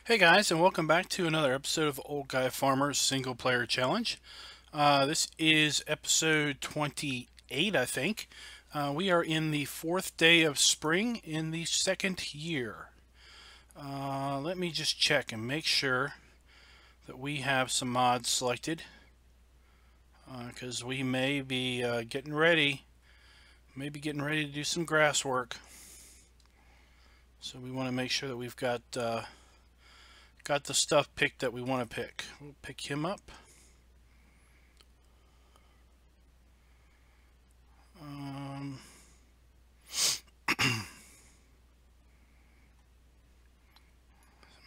Hey guys, and welcome back to another episode of Old Guy Farmer's Single Player Challenge. This is episode 28, I think. We are in the 4th day of spring in the 2nd year. Let me just check and make sure that we have some mods selected, because we may be getting ready to do some grass work. So we want to make sure that we've got the stuff picked that we want to pick. We'll pick him up.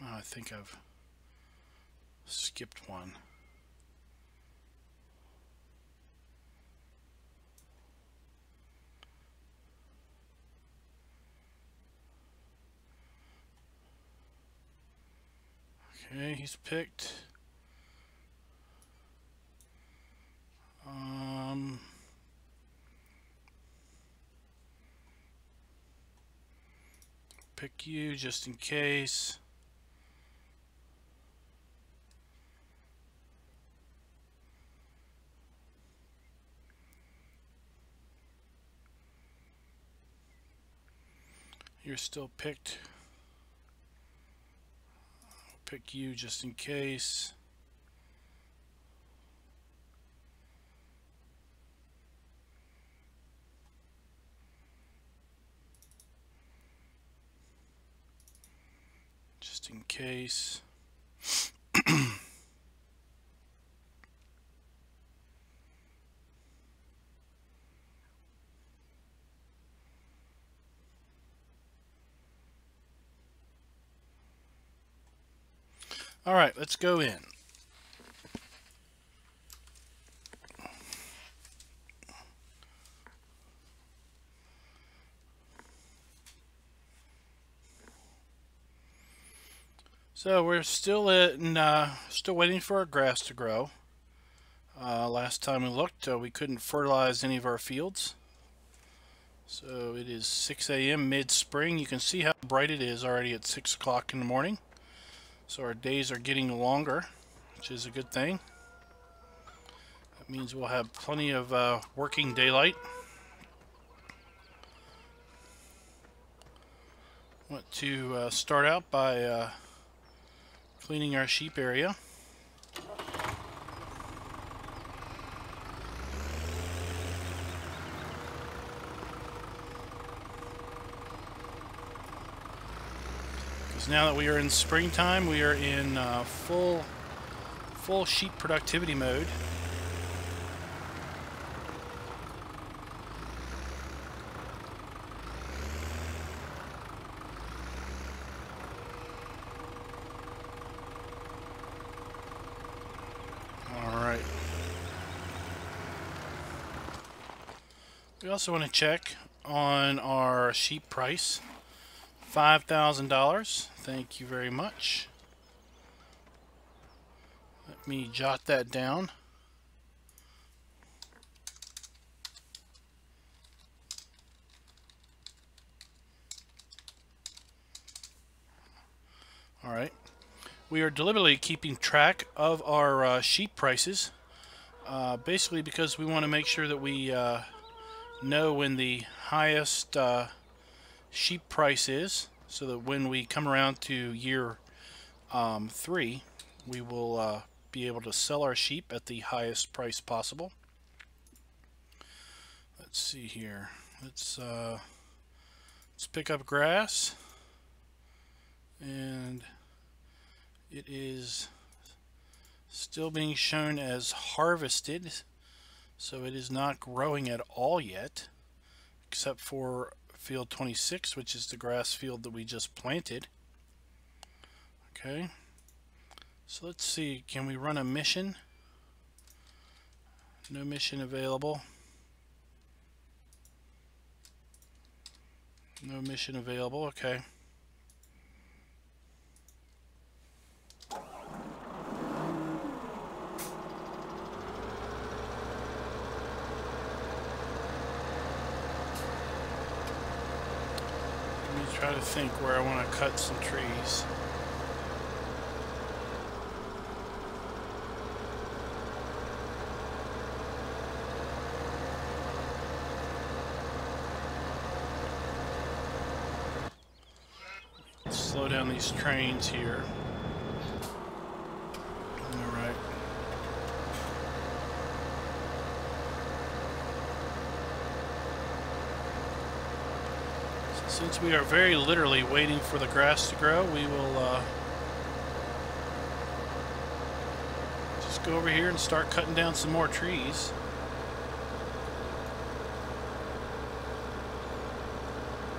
I think I've skipped one. Okay, he's picked. Pick you just in case. You're still picked. I'll pick you just in case. Just in case. All right, let's go in. So we're still waiting for our grass to grow. Last time we looked, we couldn't fertilize any of our fields. So it is 6 a.m. mid-spring. You can see how bright it is already at 6 o'clock in the morning. So our days are getting longer, which is a good thing. That means we'll have plenty of working daylight. Want to start out by cleaning our sheep area. Because now that we are in springtime, we are in full sheep productivity mode. We also want to check on our sheep price. $5,000. Thank you very much. Let me jot that down. All right. We are deliberately keeping track of our sheep prices, basically because we want to make sure that we know when the highest sheep price is, so that when we come around to year 3, we will be able to sell our sheep at the highest price possible. Let's see here. Let's pick up grass, and it is still being shown as harvested. So it is not growing at all yet, except for field 26, which is the grass field that we just planted. Okay, so let's see, can we run a mission? No mission available. No mission available, okay. Try to think where I want to cut some trees. slow down these trains here. Alright. So since we are very literally waiting for the grass to grow, we will just go over here and start cutting down some more trees.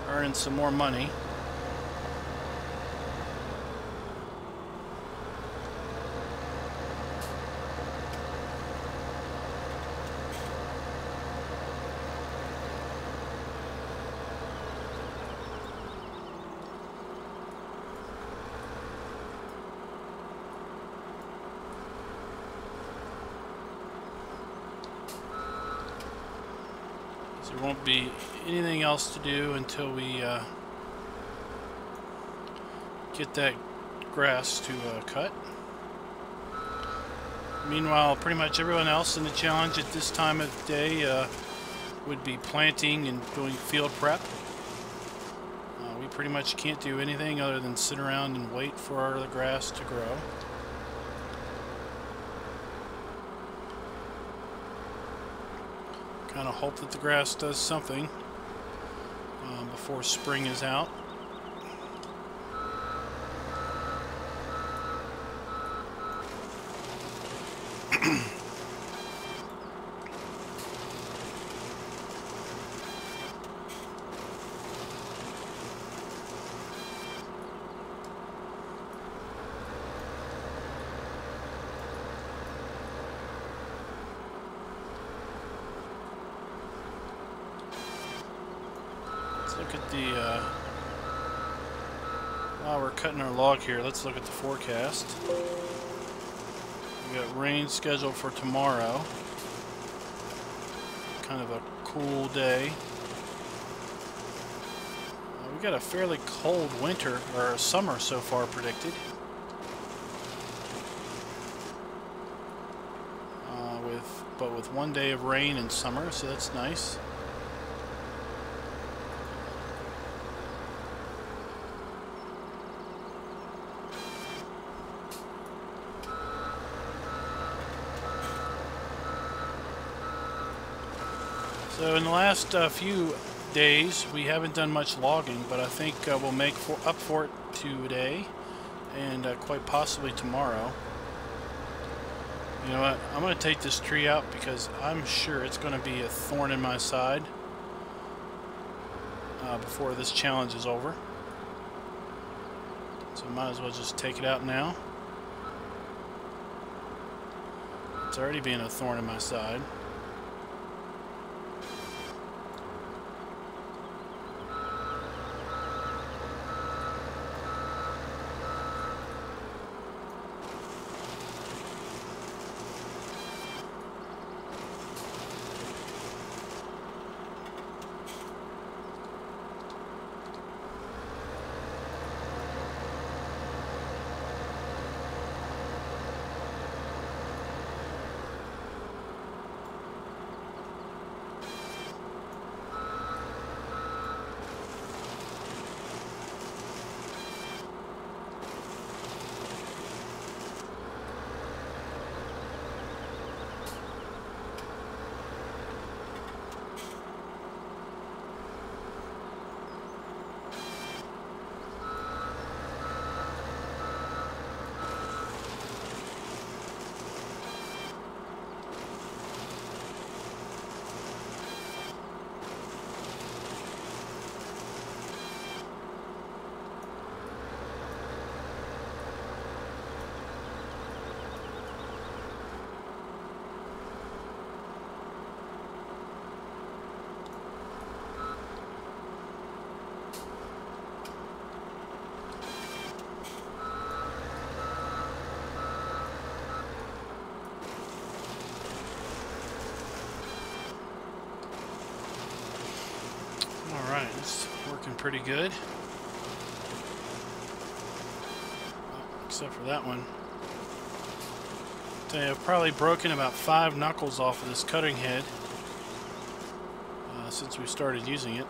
Earning some more money. There won't be anything else to do until we get that grass to cut. Meanwhile, pretty much everyone else in the challenge at this time of day would be planting and doing field prep. We pretty much can't do anything other than sit around and wait for the grass to grow. Kind of hope that the grass does something before spring is out. Look at the, while we're cutting our log here, let's look at the forecast. We got rain scheduled for tomorrow. Kind of a cool day. We got a fairly cold winter, or summer so far predicted. But with 1 day of rain in summer, so that's nice. So in the last few days, we haven't done much logging, but I think we'll make up for it today and quite possibly tomorrow. You know what? I'm going to take this tree out because I'm sure it's going to be a thorn in my side before this challenge is over. So I might as well just take it out now. It's already being a thorn in my side. Alright, it's working pretty good. Except for that one. I've probably broken about 5 knuckles off of this cutting head since we started using it.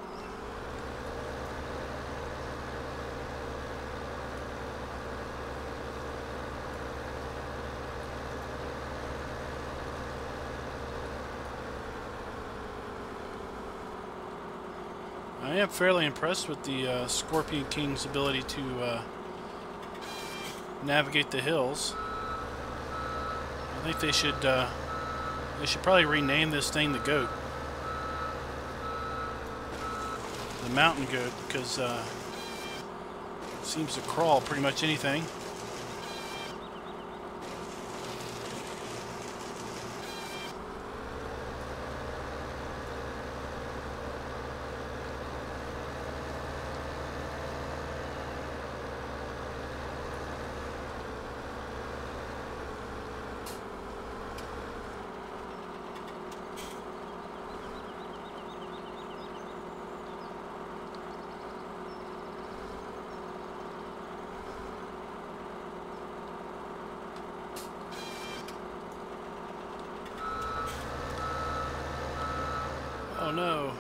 am fairly impressed with the Scorpion King's ability to navigate the hills. I think they should probably rename this thing the Goat. The Mountain Goat, because it seems to crawl pretty much anything. Oh no.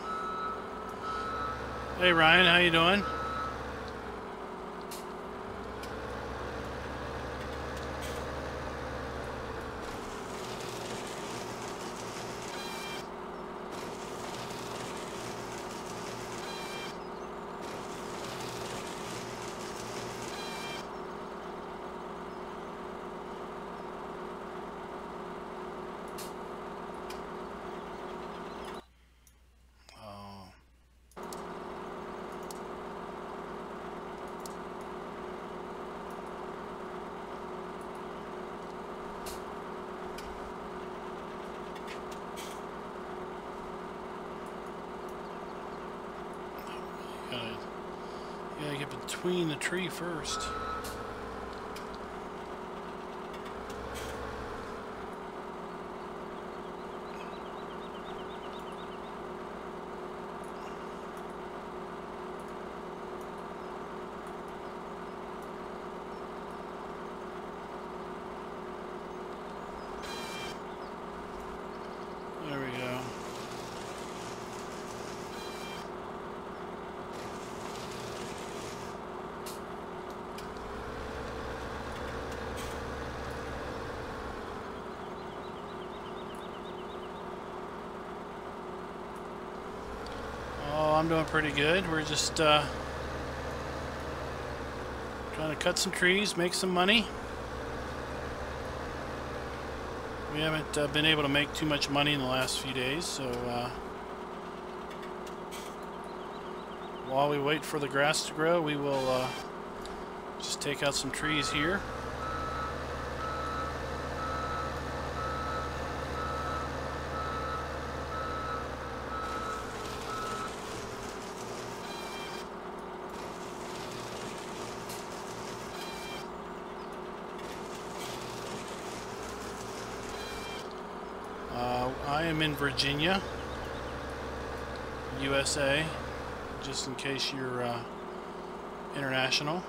Hey Ryan, how you doing? Gotta get between the tree first. There we go. I'm doing pretty good. We're just trying to cut some trees, make some money. We haven't been able to make too much money in the last few days, so while we wait for the grass to grow, we will just take out some trees here. I am in Virginia, USA, just in case you're international.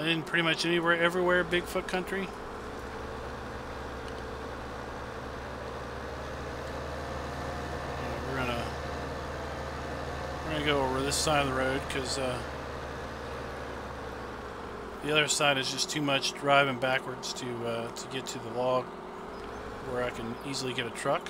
In pretty much everywhere, Bigfoot country. We're gonna go over this side of the road because the other side is just too much driving backwards to get to the log where I can easily get a truck.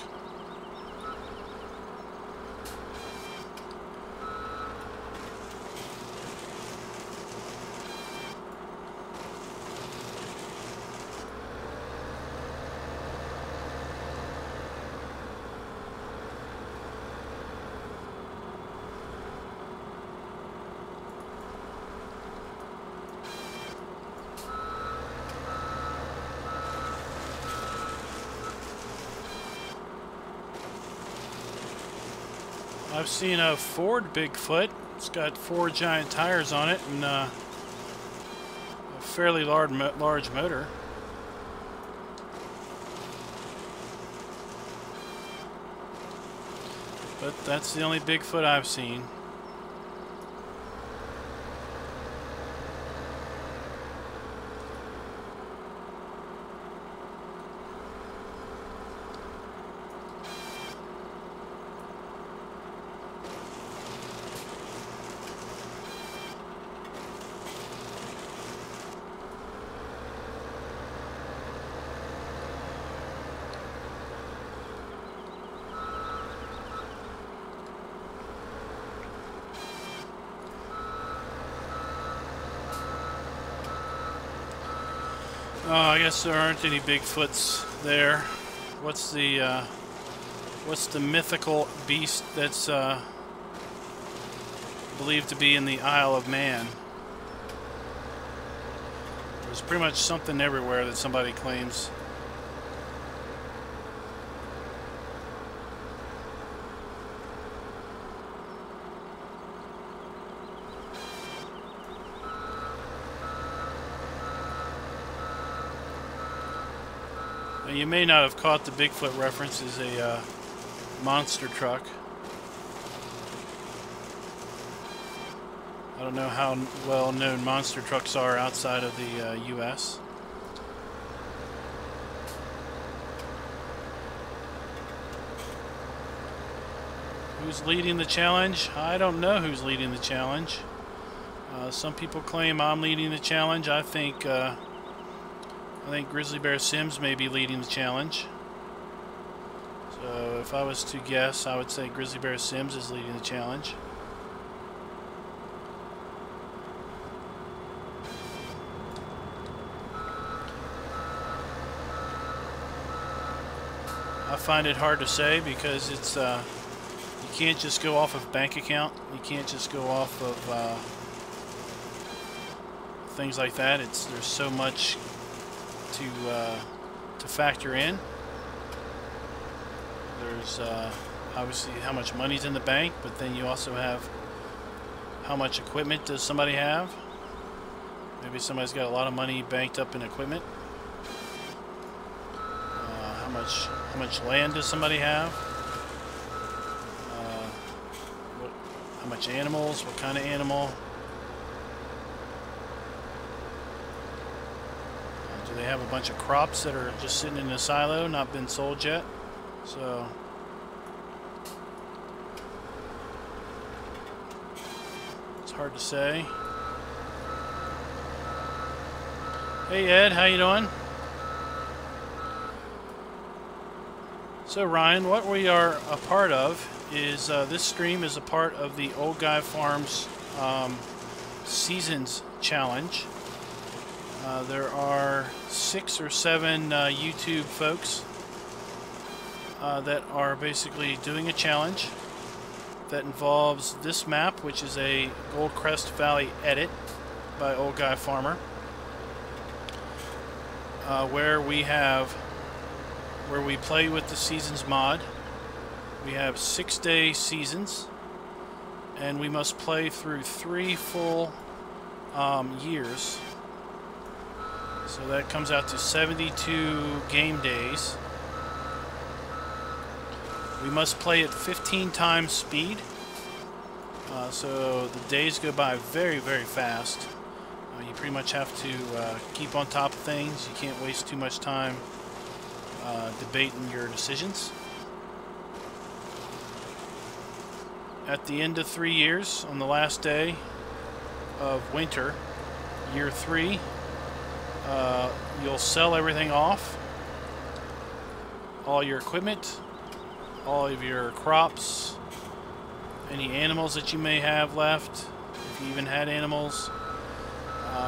I've seen a Ford Bigfoot It's got 4 giant tires on it and a fairly large motor. But that's the only Bigfoot I've seen. Oh, I guess there aren't any Bigfoots there. What's the mythical beast that's believed to be in the Isle of Man? There's pretty much something everywhere that somebody claims. You may not have caught the Bigfoot reference as a monster truck. I don't know how well known monster trucks are outside of the US. Who's leading the challenge? I don't know who's leading the challenge. Some people claim I'm leading the challenge. I think GrizzlyBearSims may be leading the challenge. So if I was to guess, I would say GrizzlyBearSims is leading the challenge. I find it hard to say because it's you can't just go off of bank account. You can't just go off of things like that. There's so much to factor in. There's obviously how much money's in the bank, but then you also have how much equipment does somebody have. Maybe somebody's got a lot of money banked up in equipment. How much land does somebody have? How much animals? What kind of animal? Do they have a bunch of crops that are just sitting in a silo, not been sold yet? So it's hard to say. Hey Ed, how you doing? So Ryan, what we are a part of is this stream is a part of the Old Guy Farms Seasons Challenge. There are 6 or 7 YouTube folks that are basically doing a challenge that involves this map, which is a Goldcrest Valley edit by Old Guy Farmer, where we play with the Seasons mod. We have 6-day seasons, and we must play through 3 full years. So that comes out to 72 game days. We must play at 15 times speed. So the days go by very, very fast. You pretty much have to keep on top of things. You can't waste too much time debating your decisions. At the end of 3 years, on the last day of winter, year 3, you'll sell everything off, all your equipment, all of your crops, any animals that you may have left, if you even had animals.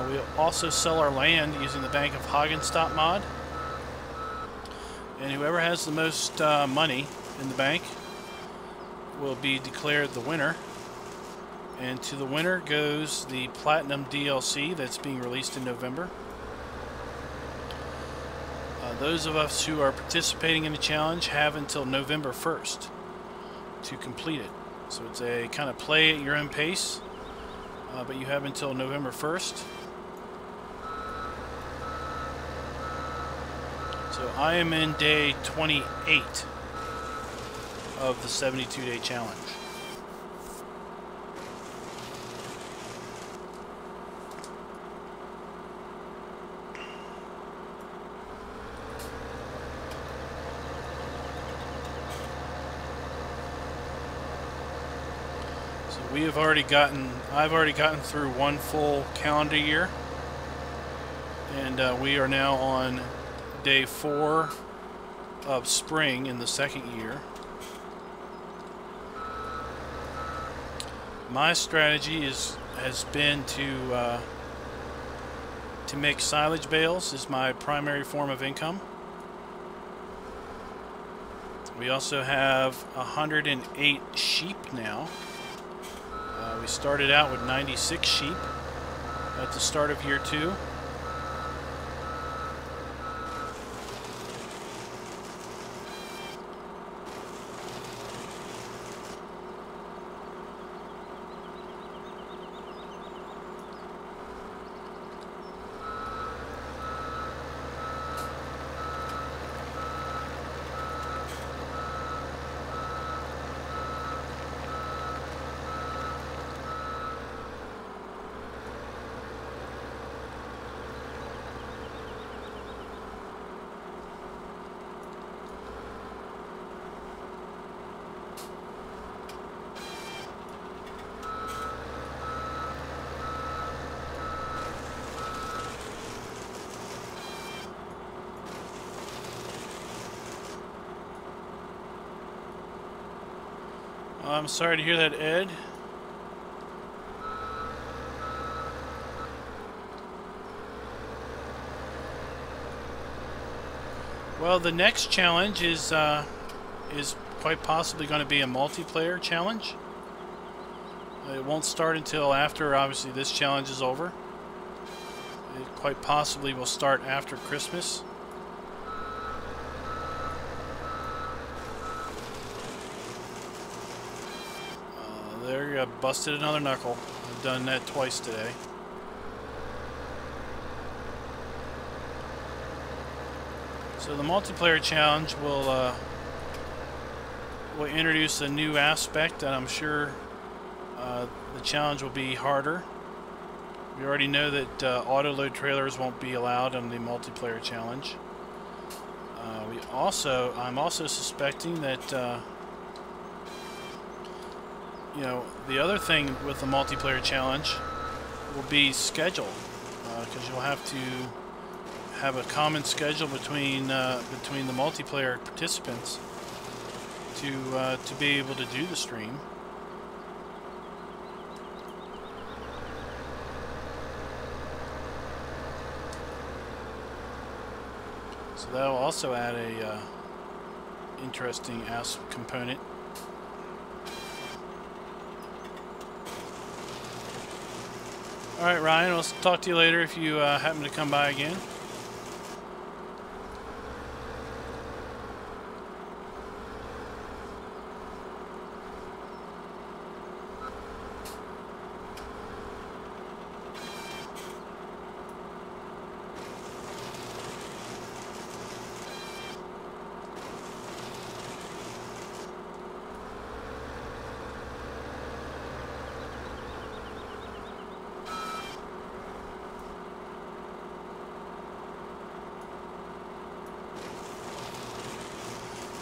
We'll also sell our land using the Bank of Hagenstadt mod, and whoever has the most money in the bank will be declared the winner. And to the winner goes the Platinum DLC that's being released in November. Those of us who are participating in the challenge have until November 1st to complete it. So it's a kind of play at your own pace, but you have until November 1st. So I am in day 28 of the 72-day challenge. I've already gotten through one full calendar year, and we are now on day 4 of spring in the second year. My strategy has been to make silage bales as my primary form of income. We also have 108 sheep now. We started out with 96 sheep at the start of year 2. I'm sorry to hear that, Ed. Well, the next challenge is quite possibly going to be a multiplayer challenge. It won't start until after, obviously, this challenge is over. It quite possibly will start after Christmas. There, I busted another knuckle. I've done that twice today. So the multiplayer challenge will introduce a new aspect, and I'm sure the challenge will be harder. We already know that auto-load trailers won't be allowed on the multiplayer challenge. I'm also suspecting that you know, the other thing with the multiplayer challenge will be schedule, because you'll have to have a common schedule between the multiplayer participants to be able to do the stream. So that will also add a interesting component. Alright, Ryan, I'll talk to you later if you happen to come by again.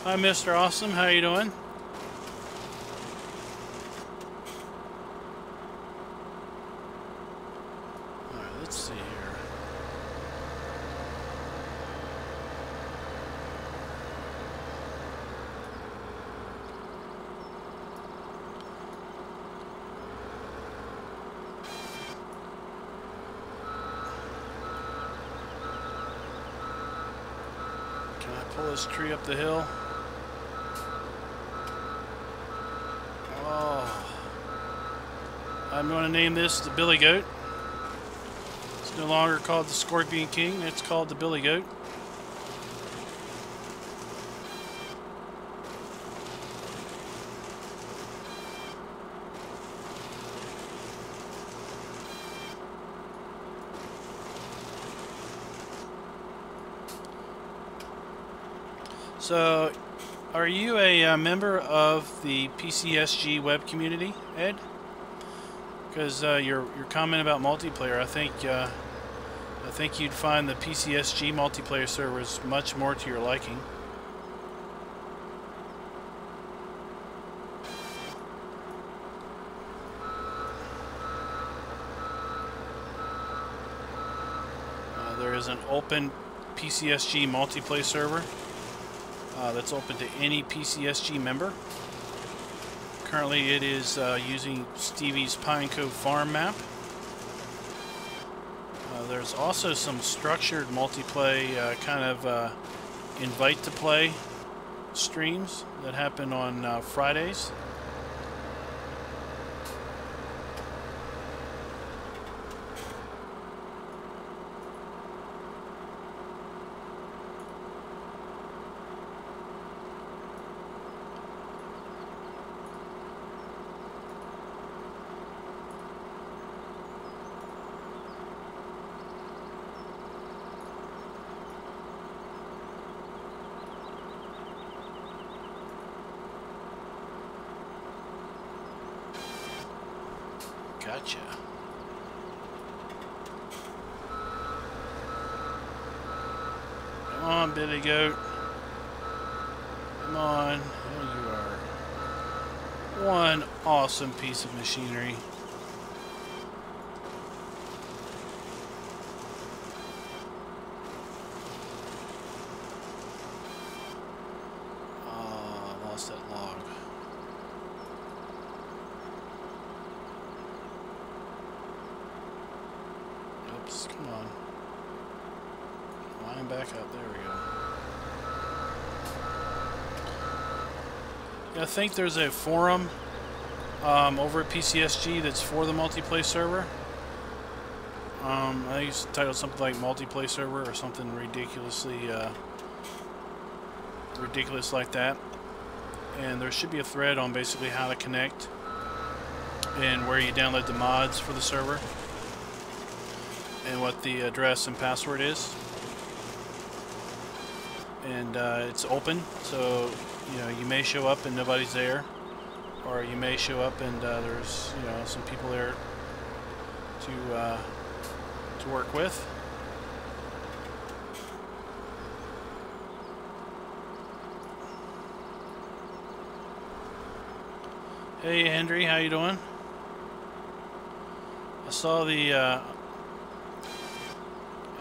Hi, Mr. Awesome. How you doing? All right, let's see here. Can I pull this tree up the hill? I'm going to name this the Billy Goat. It's no longer called the Scorpion King, it's called the Billy Goat. So, are you a member of the PCSG web community, Ed? Because your comment about multiplayer, I think you'd find the PCSG multiplayer servers much more to your liking. There is an open PCSG multiplayer server that's open to any PCSG member. Currently it is using Stevie's Pine Cove Farm map. There's also some structured multiplayer kind of invite to play streams that happen on Fridays. Gotcha. Come on, Billy Goat. Come on. There you are. One awesome piece of machinery. Oh, I lost that log. Come on. Line back up. There we go. Yeah, I think there's a forum over at PCSG that's for the multiplayer server. I think it's titled something like multiplayer server or something ridiculously ridiculous like that. And there should be a thread on basically how to connect and where you download the mods for the server, and what the address and password is. And it's open, so you may show up and nobody's there, or you may show up and there's some people there to work with. Hey Henry, how you doing? I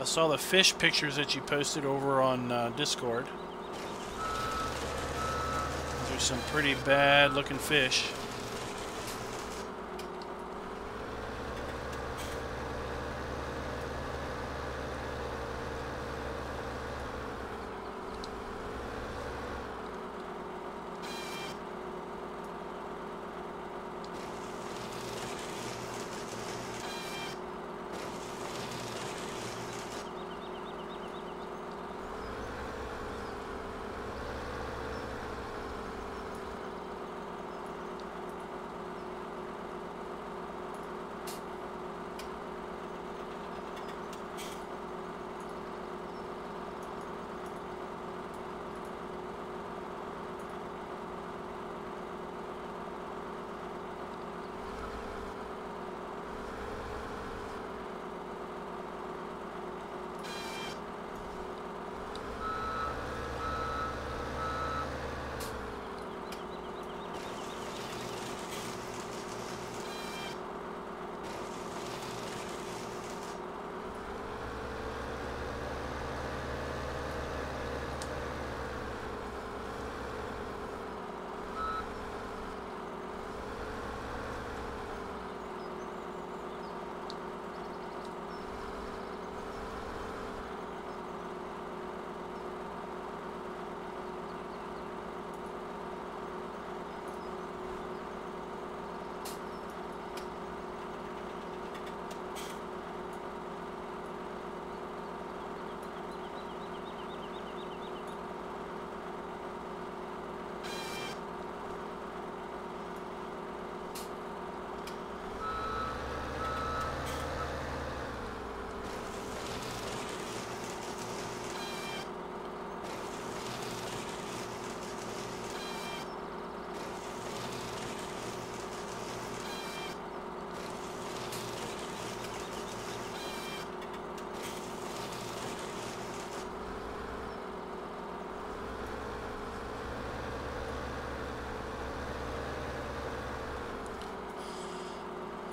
saw the fish pictures that you posted over on Discord. Those are some pretty bad looking fish.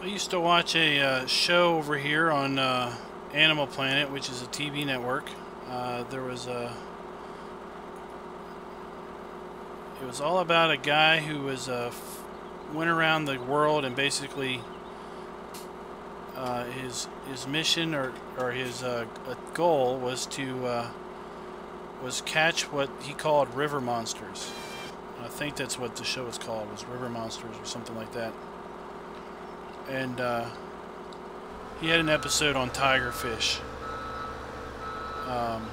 I used to watch a show over here on Animal Planet, which is a TV network. It was all about a guy who was went around the world, and basically his mission or his goal was to catch what he called river monsters. I think that's what the show was called, was River Monsters or something like that. And he had an episode on tigerfish. And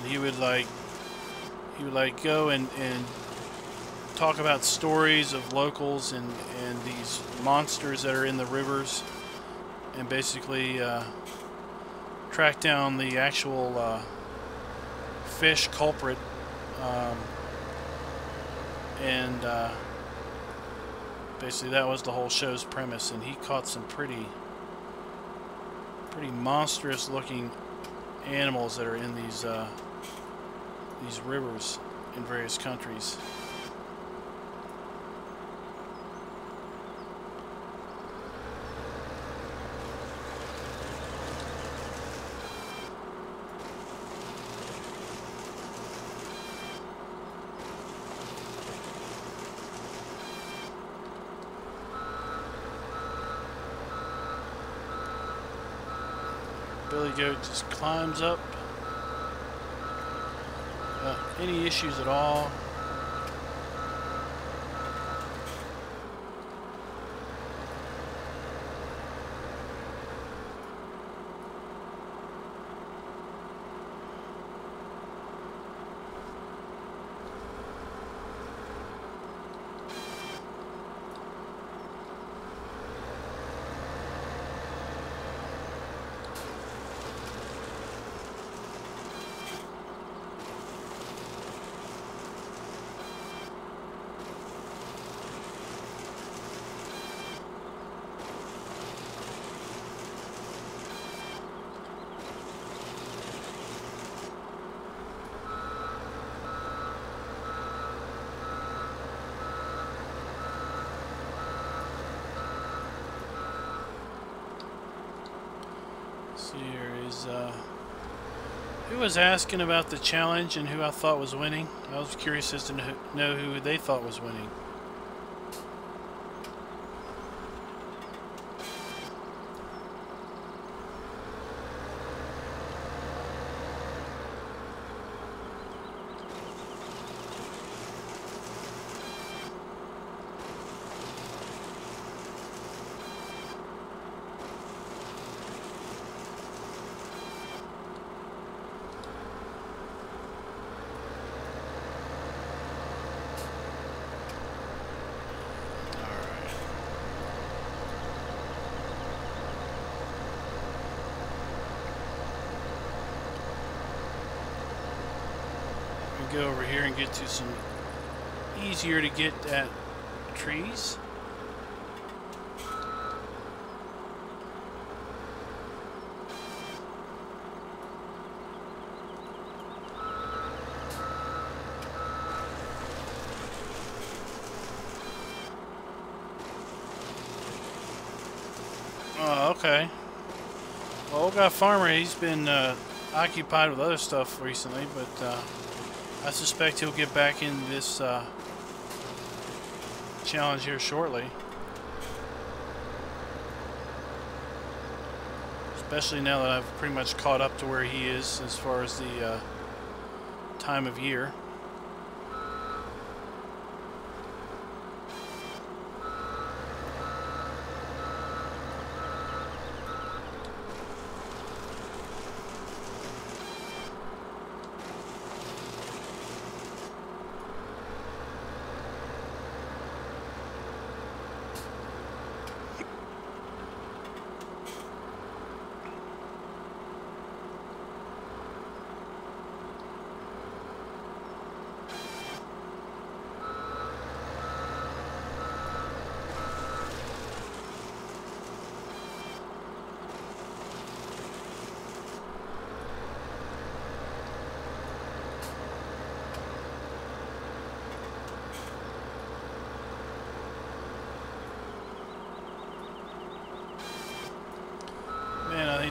he would go and talk about stories of locals and these monsters that are in the rivers, and basically track down the actual fish culprit, and basically that was the whole show's premise. And he caught some pretty monstrous looking animals that are in these rivers in various countries. Billy Goat just climbs up without any issues at all. Here is who was asking about the challenge and who I thought was winning. I was curious as to know who they thought was winning. Go over here and get to some easier to get at trees. Oh, okay. Well, old guy Farmer, he's been occupied with other stuff recently, but I suspect he'll get back in this challenge here shortly. Especially now that I've pretty much caught up to where he is as far as the time of year.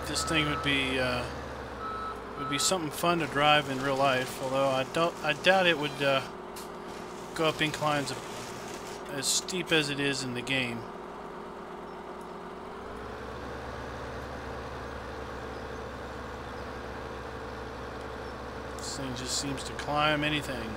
like this thing would be something fun to drive in real life. Although I doubt it would go up inclines as steep as it is in the game. This thing just seems to climb anything.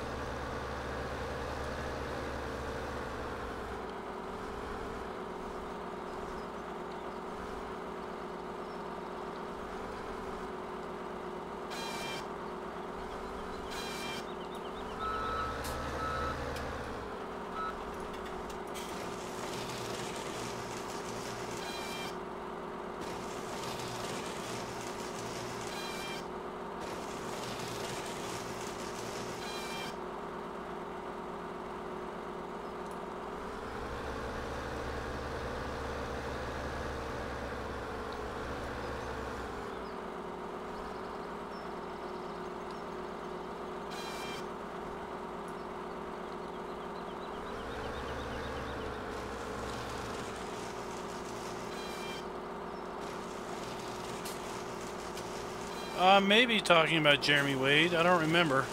Maybe talking about Jeremy Wade. I don't remember.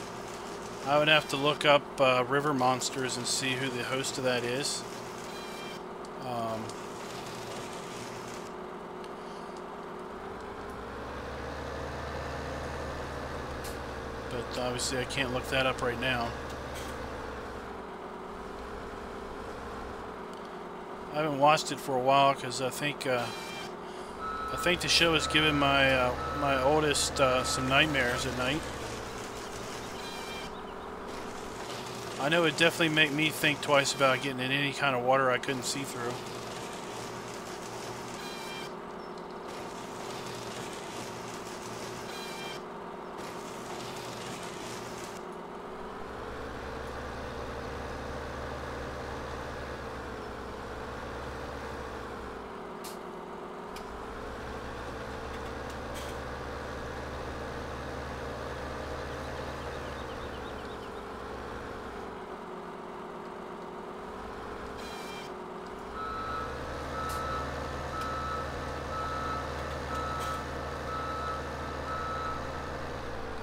I would have to look up River Monsters and see who the host of that is. But obviously I can't look that up right now. I haven't watched it for a while because I think the show has given my my oldest some nightmares at night. I know it definitely made me think twice about getting in any kind of water I couldn't see through.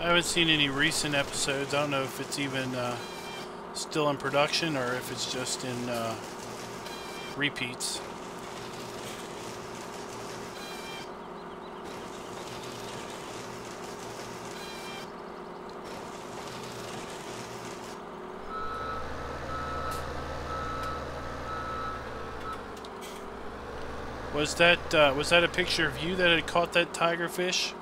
I haven't seen any recent episodes. I don't know if it's even still in production or if it's just in repeats. Was that a picture of you that had caught that tiger fish?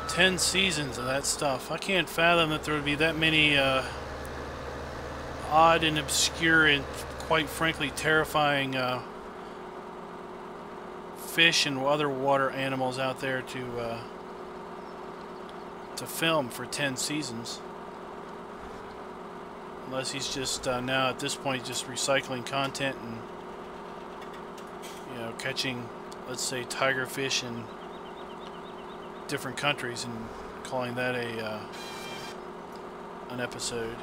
Ten seasons of that stuff. I can't fathom that there would be that many odd and obscure and quite frankly terrifying fish and other water animals out there to film for 10 seasons. Unless he's just now at this point just recycling content and, you know, catching, let's say, tiger fish in different countries and calling that an episode.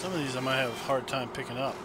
Some of these I might have a hard time picking up.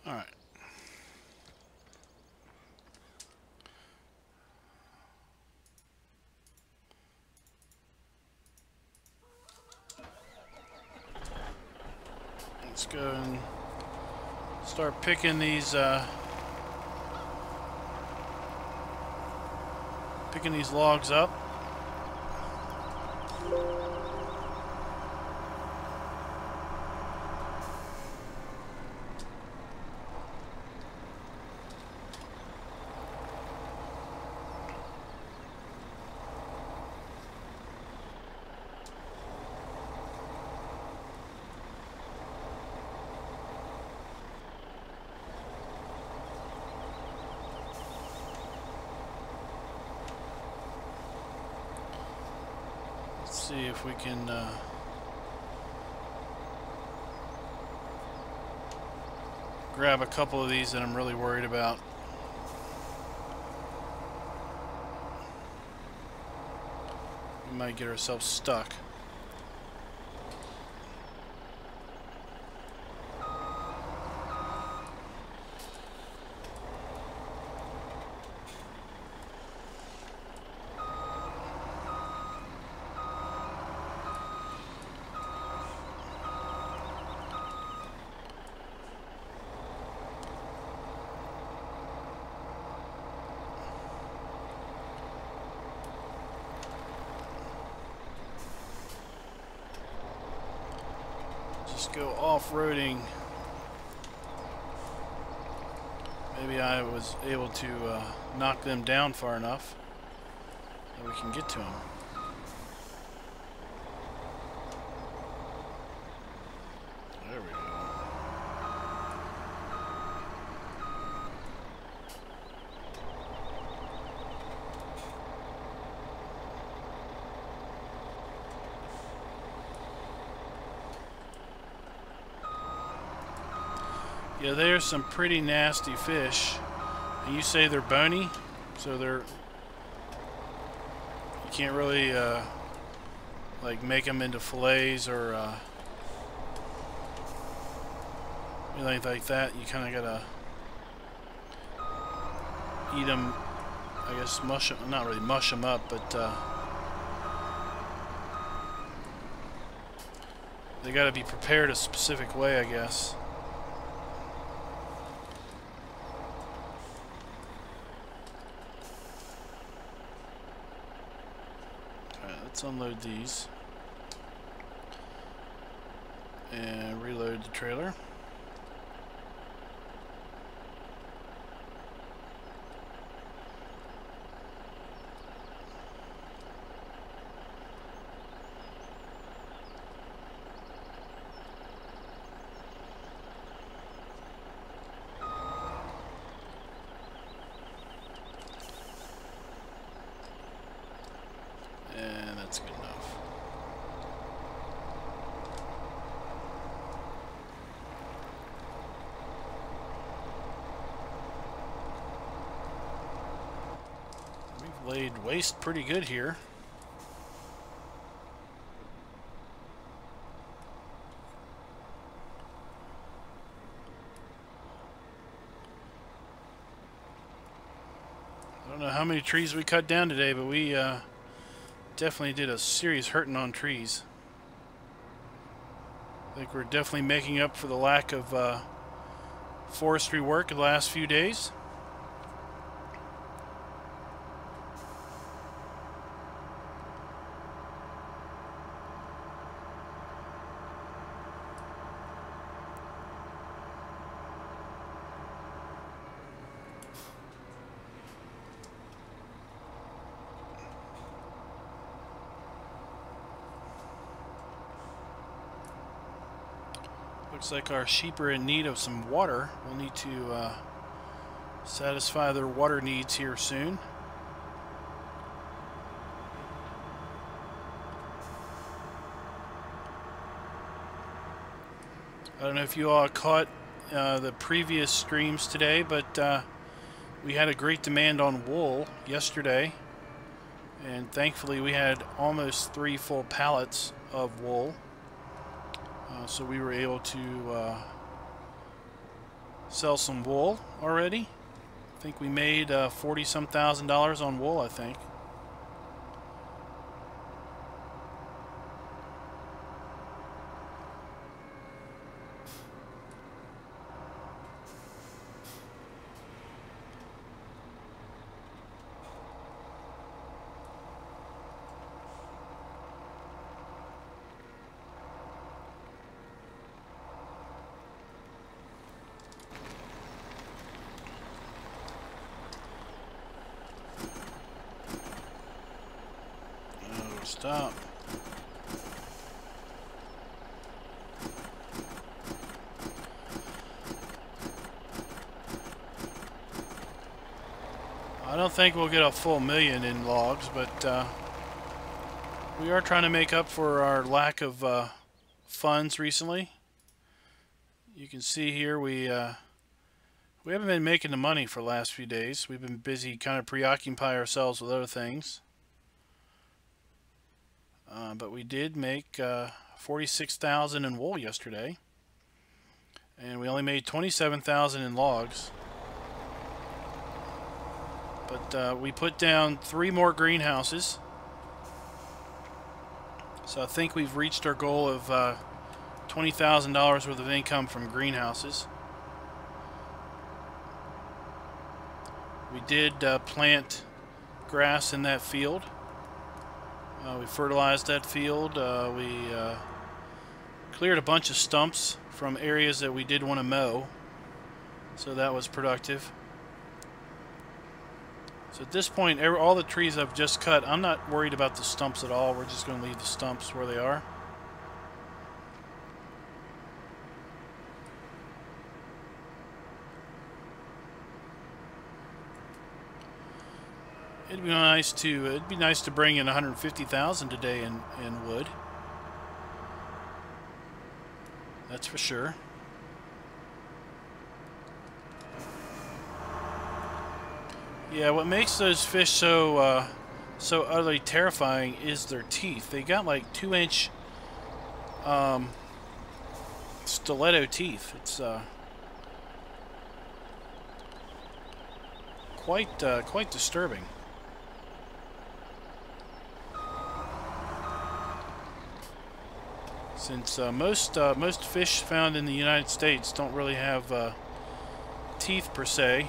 All right. Let's go and start picking these logs up. See if we can grab a couple of these that I'm really worried about. We might get ourselves stuck. Go off-roading. Maybe I was able to knock them down far enough that we can get to them. There we go. Yeah, there's some pretty nasty fish. And you say they're bony, so they're, you can't really like make them into fillets or anything like that. You kind of gotta eat them, I guess, mush them, not really mush them up, but they gotta be prepared a specific way, I guess. Let's unload these and reload the trailer. That's good enough. We've laid waste pretty good here. I don't know how many trees we cut down today, but we definitely did a serious hurting on trees. I think we're definitely making up for the lack of forestry work in the last few days. Looks like our sheep are in need of some water. We'll need to satisfy their water needs here soon. I don't know if you all caught the previous streams today, but we had a great demand on wool yesterday, and thankfully we had almost 3 full pallets of wool. So we were able to sell some wool already. I think we made $40-some thousand on wool, I think. Stop. I don't think we'll get a full million in logs, but we are trying to make up for our lack of funds recently. You can see here we haven't been making the money for the last few days. We've been busy kind of preoccupying ourselves with other things. But we did make $46,000 in wool yesterday, and we only made $27,000 in logs. But we put down 3 more greenhouses, so I think we've reached our goal of $20,000 worth of income from greenhouses. We did plant grass in that field. We fertilized that field. We cleared a bunch of stumps from areas that we did want to mow, so that was productive. So at this point, all the trees I've just cut, I'm not worried about the stumps at all. We're just going to leave the stumps where they are. It'd be nice to bring in $150,000 today in wood. That's for sure. Yeah, what makes those fish so utterly terrifying is their teeth. They got like 2-inch stiletto teeth. It's quite disturbing. Since most fish found in the United States don't really have teeth per se.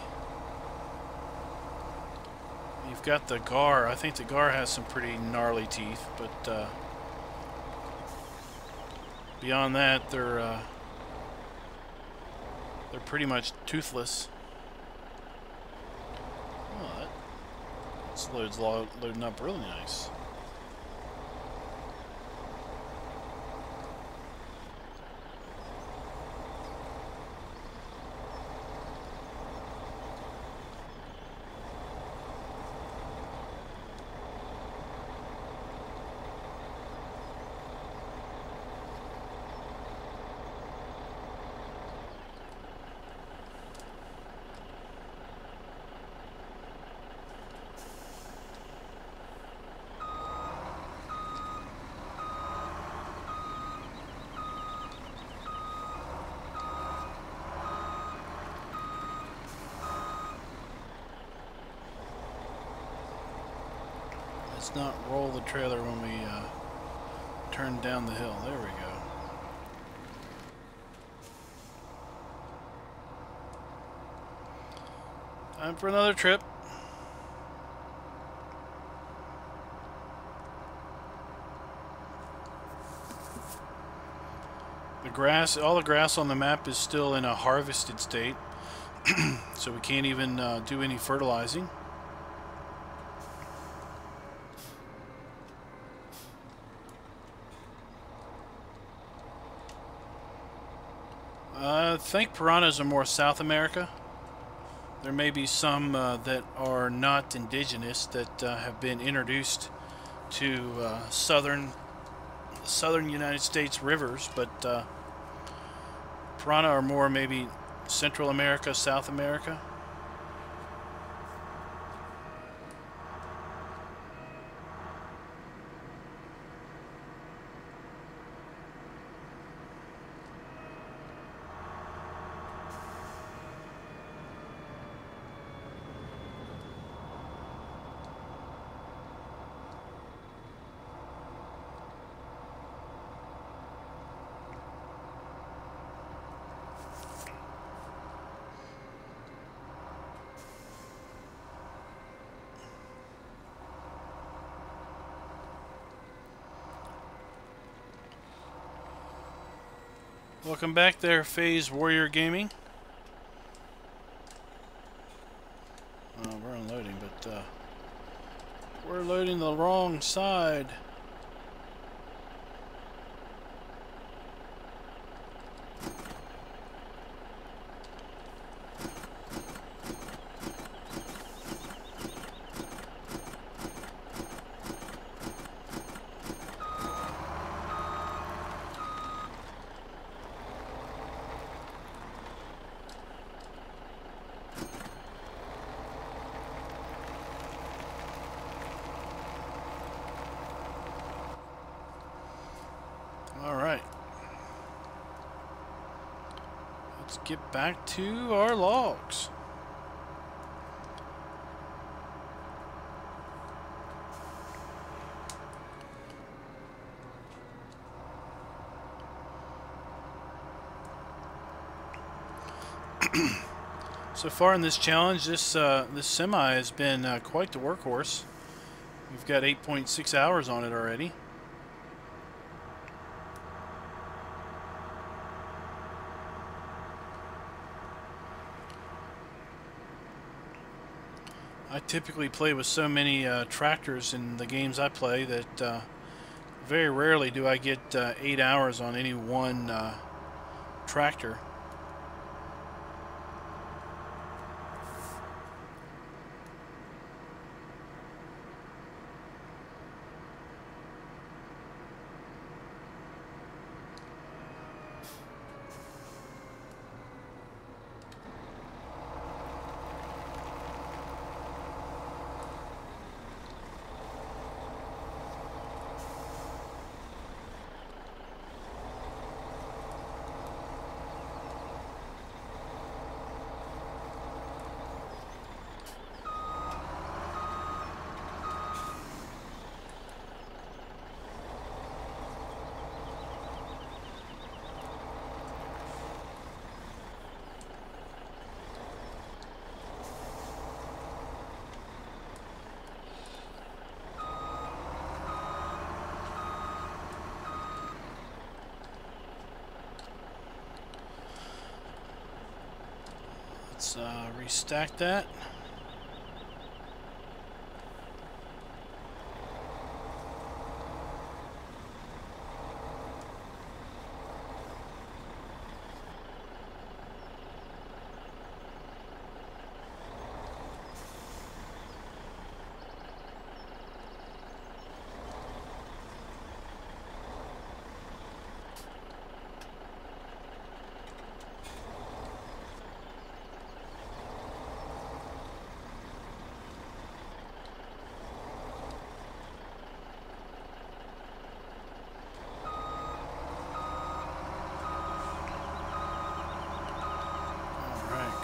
You've got the gar. I think the gar has some pretty gnarly teeth, but beyond that, they're pretty much toothless. Oh, this load's loading up really nice. let's not roll the trailer when we turn down the hill. There we go. Time for another trip. The grass, all the grass on the map is still in a harvested state, so we can't even do any fertilizing. I think piranhas are more South America. There may be some that are not indigenous that have been introduced to southern United States rivers, but piranha are more maybe Central America, South America. Welcome back there, Phase Warrior Gaming. We're unloading, but we're loading the wrong side. Alright. Let's get back to our logs. So far in this challenge, this semi has been quite the workhorse. We've got 8.6 hours on it already. I typically play with so many tractors in the games I play that very rarely do I get 8 hours on any one tractor. Let's restack that.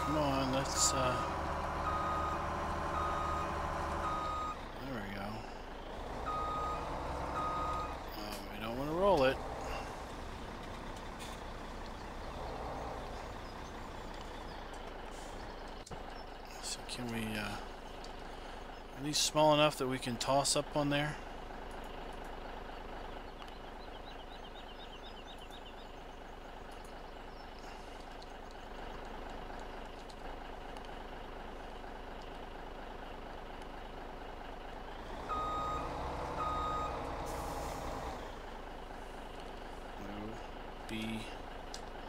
Come on, let's, there we go. Can we, are these small enough that we can toss up on there?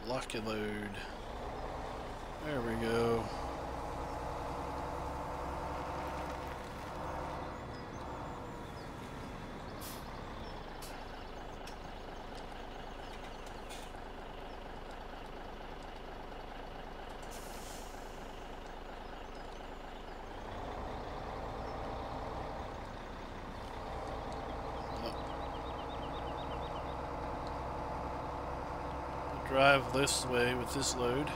Lucky load. There we go. Drive this way with this load.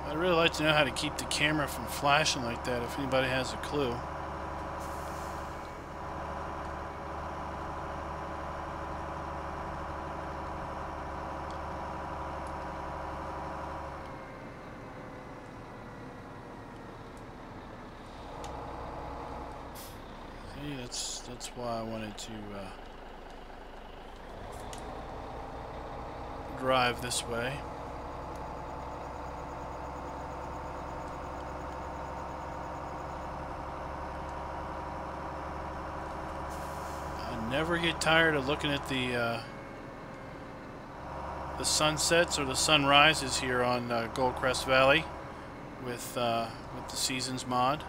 I'd really like to know how to keep the camera from flashing like that, if anybody has a clue. See, that's why I wanted to drive this way. I never get tired of looking at the sunsets or the sunrises here on Goldcrest Valley with the Seasons mod.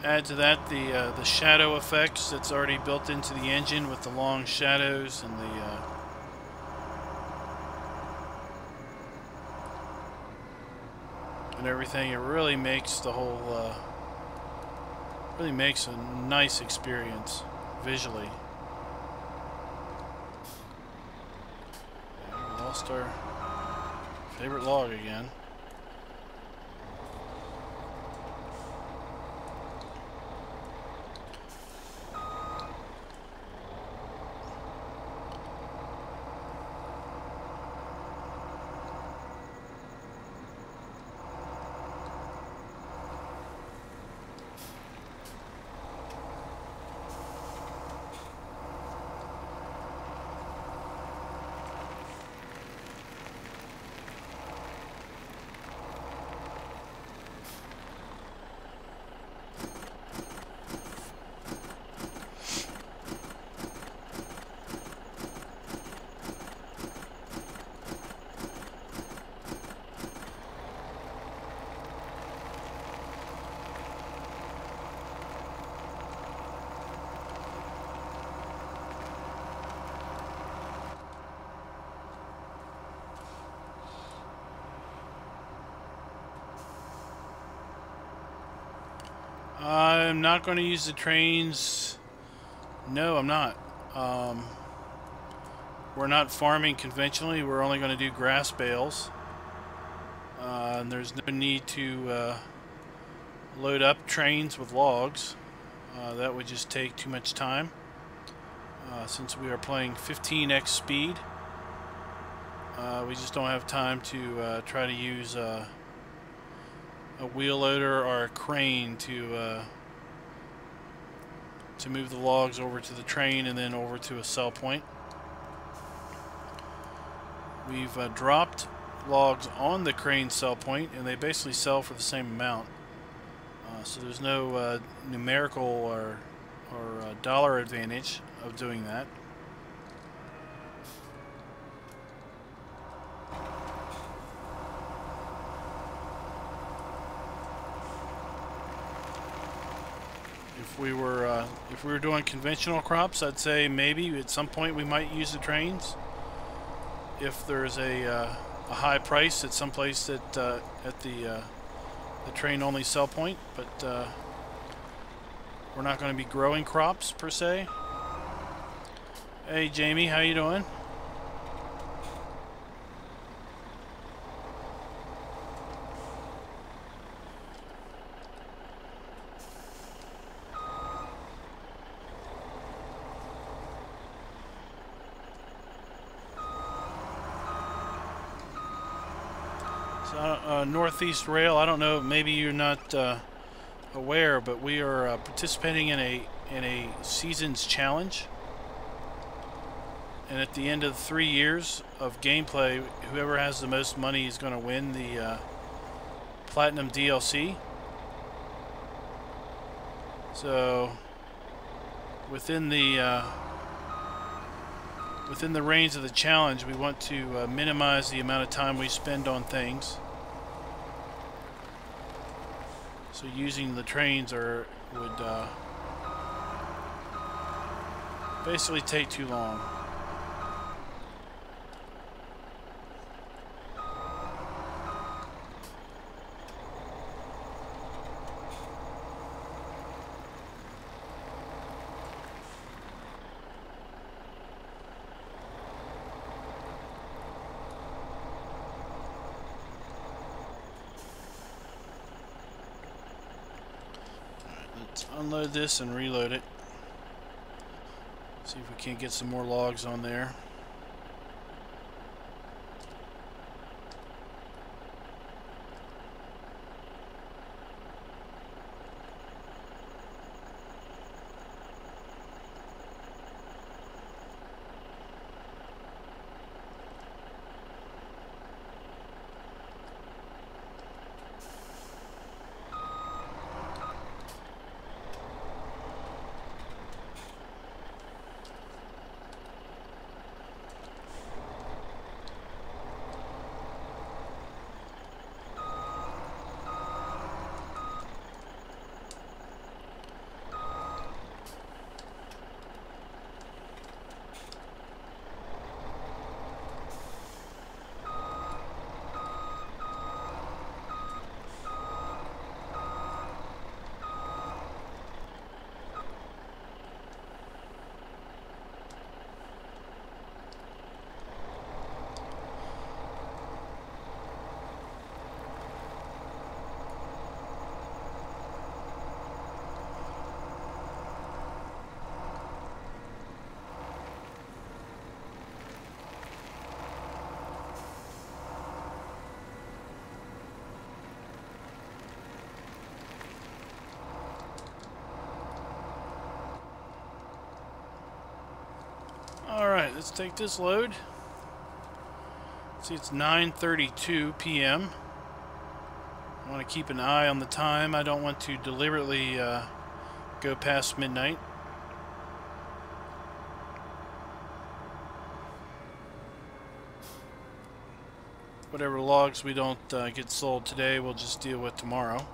Add to that the shadow effects that's already built into the engine with the long shadows and and everything. It really makes the whole really makes a nice experience visually. We lost our favorite log again. I'm not going to use the trains. No, I'm not. We're not farming conventionally. We're only going to do grass bales. And there's no need to load up trains with logs. That would just take too much time. Since we are playing 15x speed, we just don't have time to try to use a wheel loader or a crane to move the logs over to the train and then over to a sell point. We've dropped logs on the crane sell point, and they basically sell for the same amount. So there's no numerical or dollar advantage of doing that. If we were doing conventional crops, I'd say maybe at some point we might use the trains. If there's a high price at some place at the train only sell point, but we're not going to be growing crops per se. Hey Jamie, how you doing? Northeast Rail. I don't know, maybe you're not aware, but we are participating in a seasons challenge. And at the end of 3 years of gameplay, whoever has the most money is going to win the Platinum DLC. So within the reins of the challenge, we want to minimize the amount of time we spend on things. So using the trains would basically take too long. Let's unload this and reload it. See if we can't get some more logs on there. Alright, let's take this load. See, it's 9:32 p.m. I want to keep an eye on the time. I don't want to deliberately go past midnight. Whatever logs we don't get sold today, we'll just deal with tomorrow.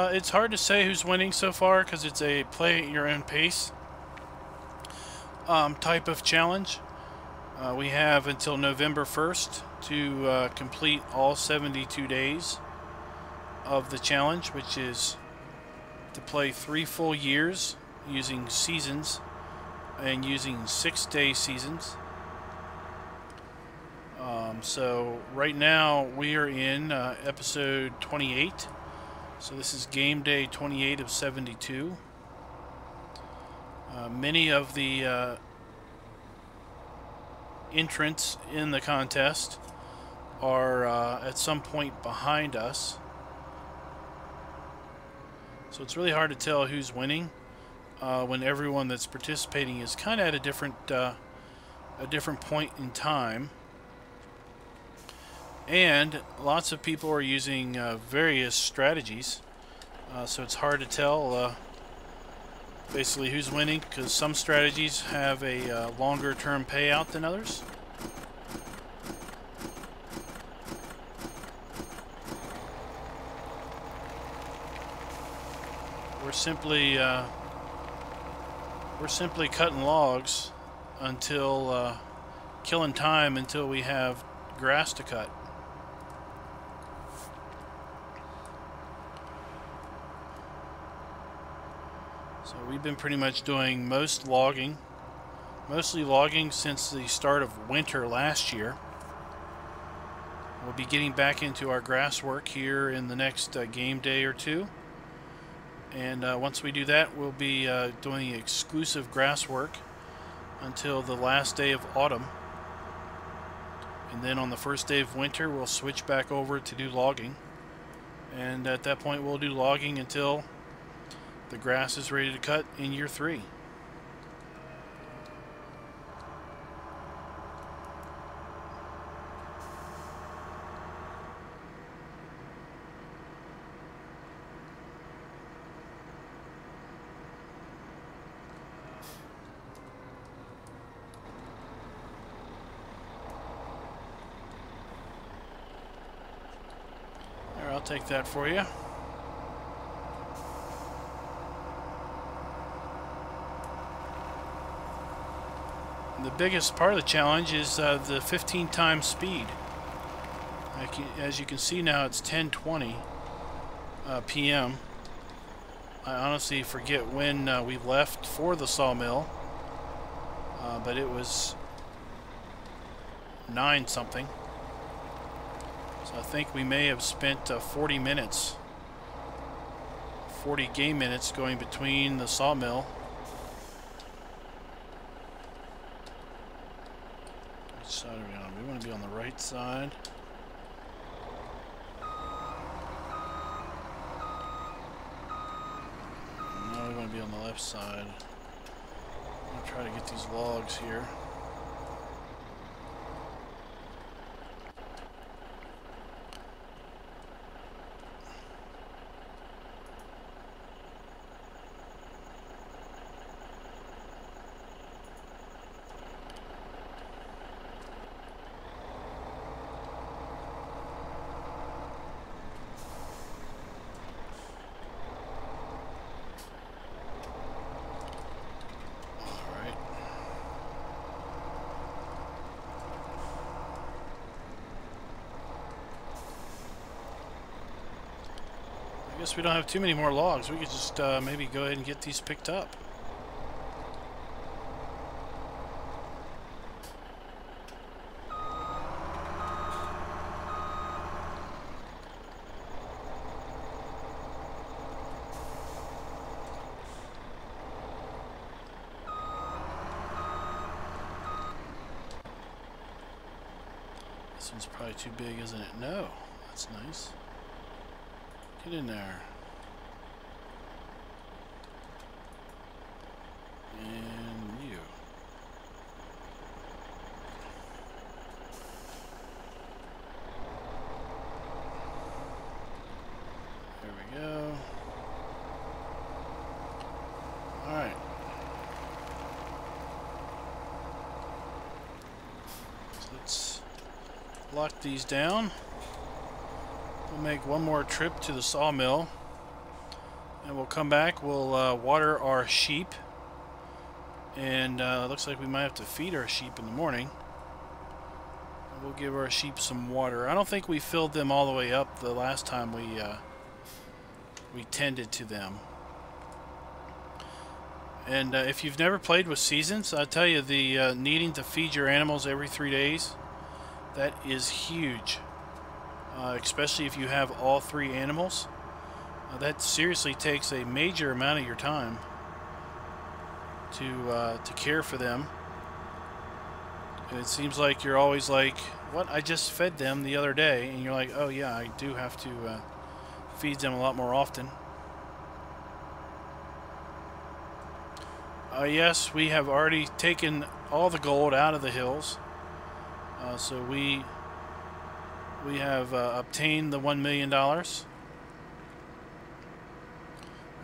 It's hard to say who's winning so far because it's a play at your own pace type of challenge. We have until November 1st to complete all 72 days of the challenge, which is to play 3 full years using seasons and using 6-day seasons. So right now we are in episode 28. So this is game day 28 of 72. Many of the entrants in the contest are at some point behind us. So it's really hard to tell who's winning when everyone that's participating is kind of at a different point in time. And lots of people are using various strategies, so it's hard to tell basically who's winning, because some strategies have a longer term payout than others. We're simply cutting logs until killing time until we have grass to cut. So we've been pretty much doing mostly logging since the start of winter last year. We'll be getting back into our grass work here in the next game day or two. And once we do that, we'll be doing exclusive grass work until the last day of autumn. And then on the first day of winter, we'll switch back over to do logging. And at that point, we'll do logging until the grass is ready to cut in year 3. I'll take that for you. The biggest part of the challenge is the 15 times speed. As you can see now, it's 10:20 p.m. I honestly forget when we left for the sawmill, but it was 9 something. So I think we may have spent 40 minutes, 40 game minutes going between the sawmill. Which side are we on? We want to be on the right side. No, we want to be on the left side. I'm going to try to get these logs here. I guess we don't have too many more logs. We could just maybe go ahead and get these picked up. This one's probably too big, isn't it? No, that's nice. Get in there. And you. There we go. Alright. So let's lock these down. We'll make one more trip to the sawmill, and we'll come back. We'll water our sheep, and looks like we might have to feed our sheep in the morning. We'll give our sheep some water. I don't think we filled them all the way up the last time we tended to them. And if you've never played with seasons, I'll tell you, the needing to feed your animals every 3 days, that is huge. Especially if you have all 3 animals. That seriously takes a major amount of your time to care for them. And it seems like you're always like, what, I just fed them the other day, and you're like, oh yeah, I do have to feed them a lot more often. Yes, we have already taken all the gold out of the hills, so we have obtained the $1 million.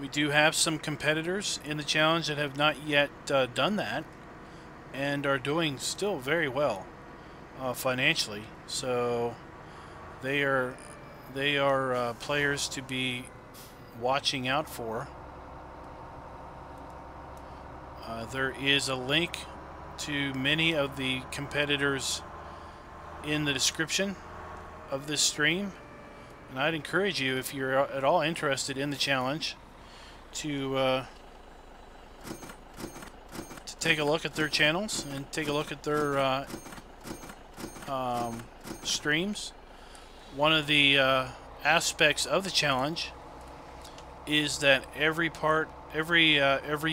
We do have some competitors in the challenge that have not yet done that and are doing still very well financially. So they are players to be watching out for. There is a link to many of the competitors in the description of this stream, and I'd encourage you, if you're at all interested in the challenge, to take a look at their channels and take a look at their streams. One of the aspects of the challenge is that every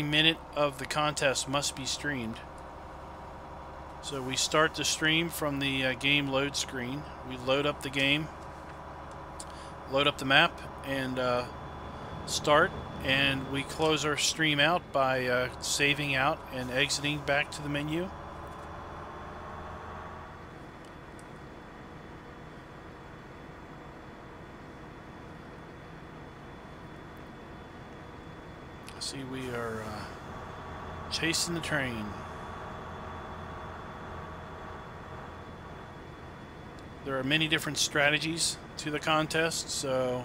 minute of the contest must be streamed. So we start the stream from the game load screen. We load up the game, load up the map, and start, and we close our stream out by saving out and exiting back to the menu. See, we are chasing the train. There are many different strategies to the contest, so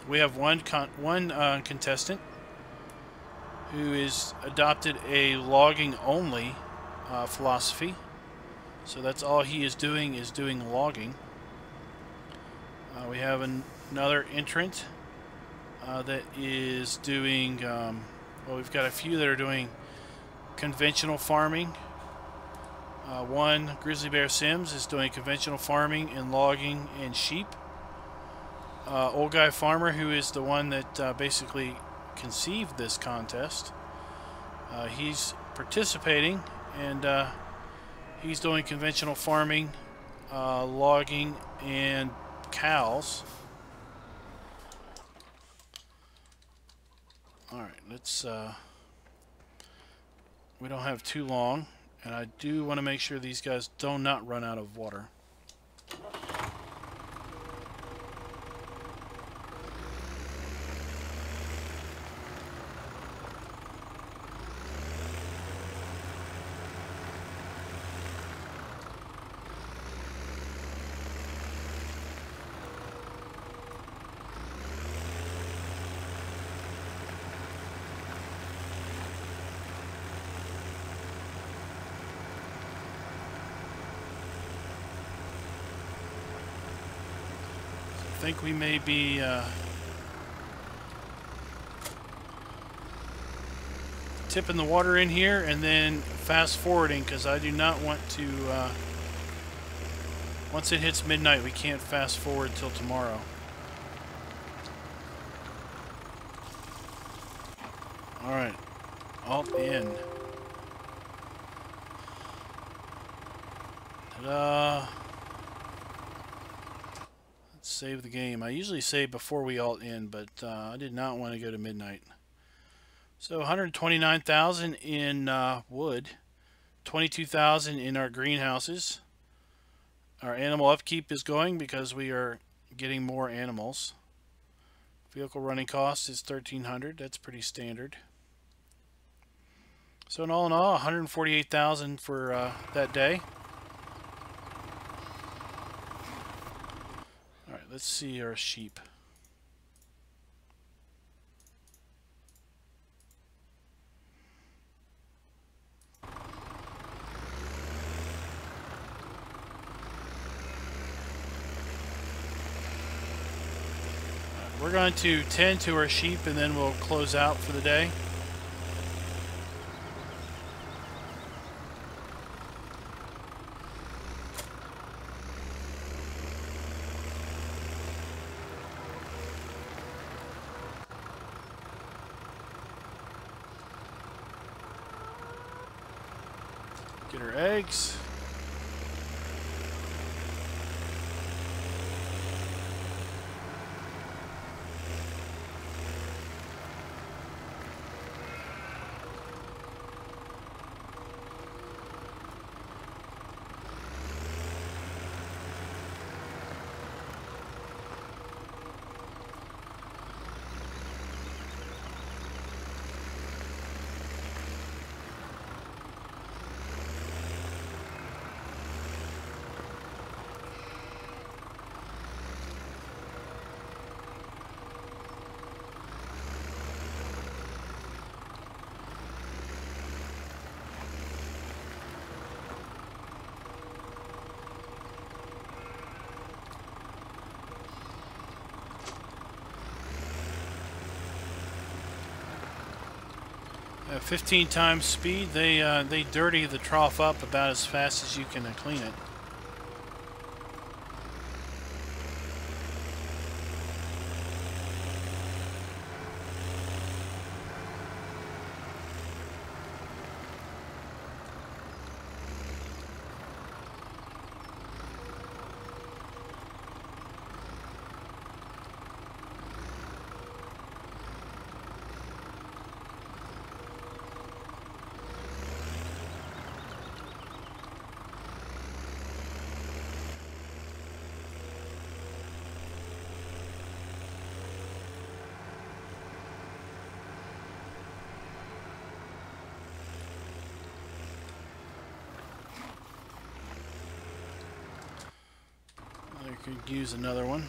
we have one contestant who has adopted a logging only philosophy. So that's all he is doing logging. We have another entrant that is doing, well, we've got a few that are doing conventional farming. One, GrizzlyBearSims, is doing conventional farming and logging and sheep. Old Guy Farmer, who is the one that basically conceived this contest, he's participating, and he's doing conventional farming, logging, and cows. Alright, let's, we don't have too long, and I do want to make sure these guys do not run out of water. I think we may be tipping the water in here and then fast forwarding, because I do not want to, once it hits midnight, we can't fast forward till tomorrow. Alright, alt in. Ta-da! Save the game. I usually save before we alt in, but I did not want to go to midnight. So 129,000 in wood, 22,000 in our greenhouses. Our animal upkeep is going because we are getting more animals. Vehicle running cost is 1,300. That's pretty standard. So in all, 148,000 for that day. Alright, let's see our sheep. We're going to tend to our sheep and then we'll close out for the day. Get her eggs. At 15 times speed, they dirty the trough up about as fast as you can clean it. I could use another one.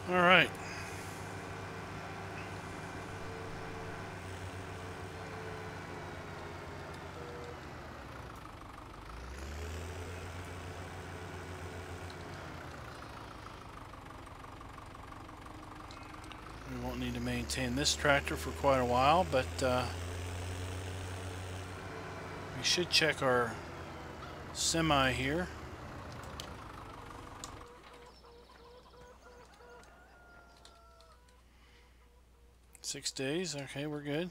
All right. We won't need to maintain this tractor for quite a while, but we should check our semi here. Six days. Okay, we're good.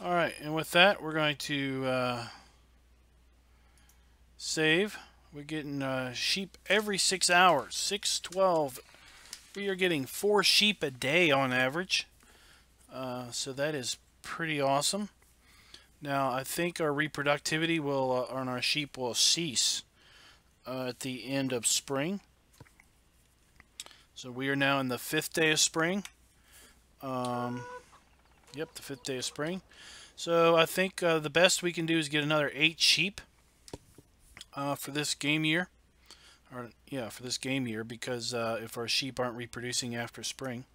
All right, and with that, we're going to save. We're getting sheep every 6 hours. 6, 12. We are getting 4 sheep a day on average. So that is pretty awesome. Now, I think our reproductivity will on our sheep will cease at the end of spring. So we are now in the 5th day of spring. Yep, the 5th day of spring. So I think the best we can do is get another 8 sheep for this game year. Or yeah, for this game year, because if our sheep aren't reproducing after spring.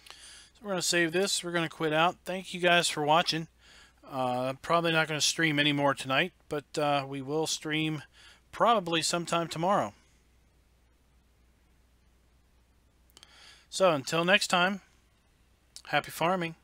So we're going to save this. We're going to quit out. Thank you guys for watching. Probably not going to stream anymore tonight, but we will stream probably sometime tomorrow. So until next time, happy farming.